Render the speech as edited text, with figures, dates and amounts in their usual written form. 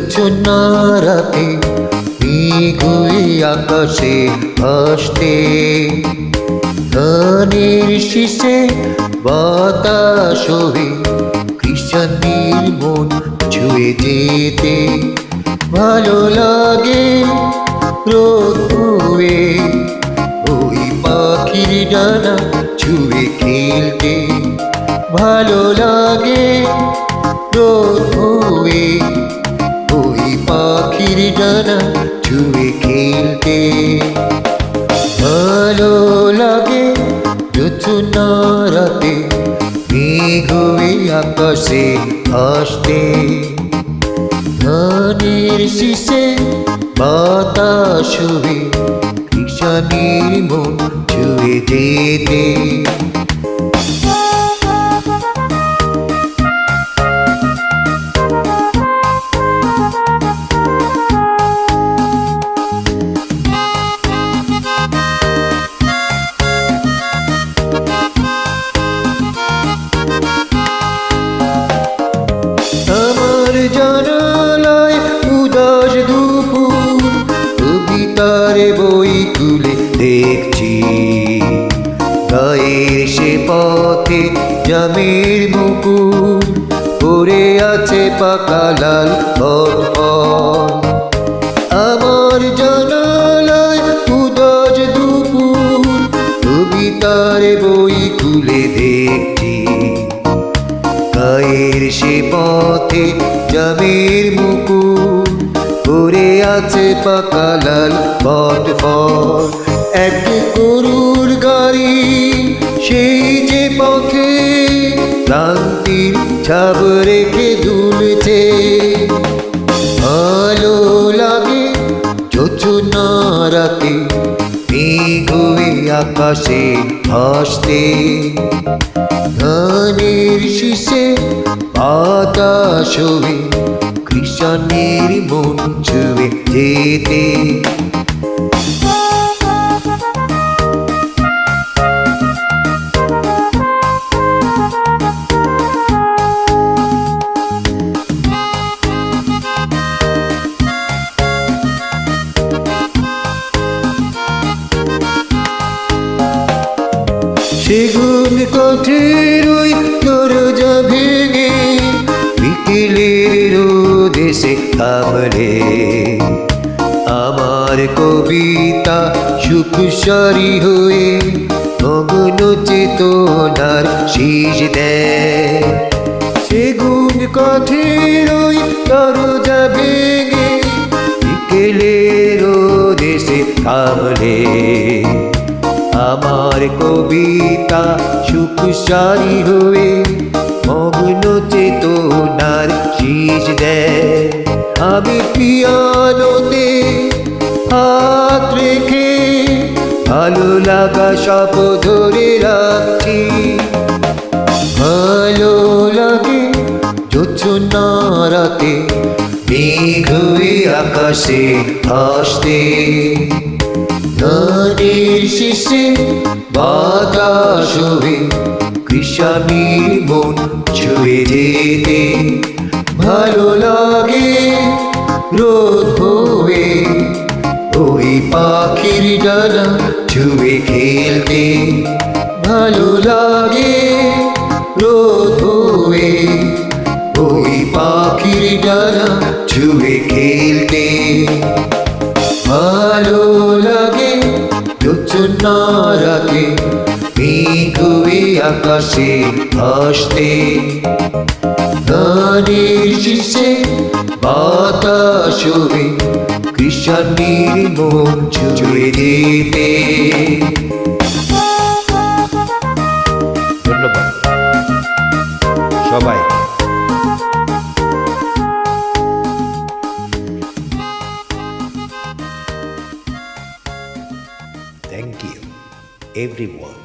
জোছনা রাতে মেঘ হয়ে আকাশে ভাসতে, ধানের শীষে বাতাস হয়ে কৃষাণীর মন ছুঁয়ে যেতে ভালো লাগে। রোদ হয়ে ওই পাখির ডানা ছুঁয়ে খেলতে ভালো লাগে। রোদ হয়ে ওই পাখির ডানা ছুঁয়ে খেলতে ভালো লাগে। জোছনা রাতে মেঘ হয়ে আকাশে ভাসতে, ধানের শীষে বাতাস হয়ে কৃষাণীর মন ছুঁয়ে যেতে। আমার জানালায় উদাস দুপুর, কবিতার বই তুলে দেখছি। গায়ের সে পথে জামের মুকুল পড়ে আছে পাকা লাল ফল। আমার জানালায় উদাস দুপুর, কবিতার বই তুলে দেখছি। গায়ের সে পথে জামের মুকুল পড়ে আছে পাকা লাল ফল। এক গরুর গাড়ি সেই যে পথে ক্লান্তির ছাপ রেখে দুলছে। ভালো লাগে জোছনা রাতে মেঘ হয়ে আকাশে ভাসতে, ধানের শীষে বাতাস হয়ে কৃষাণীর মন ছুঁয়ে যেতে। সেগুন কাঠের ওই দরজা ভেঙে বিকেলের রোদে সে থামলে, আমার কবিতা সুখসারি হয়ে মগ্ন চেতনার শীষ দেয়। সেগুন কাঠের ওই দরজা ভেঙে বিকেলের রোদে সে থামলে, আমার কবিতা সুখসারি হয়ে মগ্ন চেতনার শীষ দেয়। আমি পিয়ানোতে হাত রেখে ভালো লাগা সব ধরে রাখছি। ভালো লাগে জোছনা রাতে মেঘ হয়ে আকাশে ভাসতে, ধানের শীষে বাতাস হয়ে কৃষাণীর মন ছুঁয়ে যেতে ভালো লাগে। রোদ হয়ে ওই পাখির ডানা ছুঁয়ে খেলতে ভালো লাগে। রোদ হয়ে ওই পাখির ডানা ছুঁয়ে খেলতে ভালো লাগে। জোছনা রাতে মেঘ হয়ে আকাশে ভাসতে, ধানের শীষে বাতাস হয়ে কৃষাণীর মন ছুঁয়ে যেতে। ধন্যবাদ সবাই। Thank you, everyone.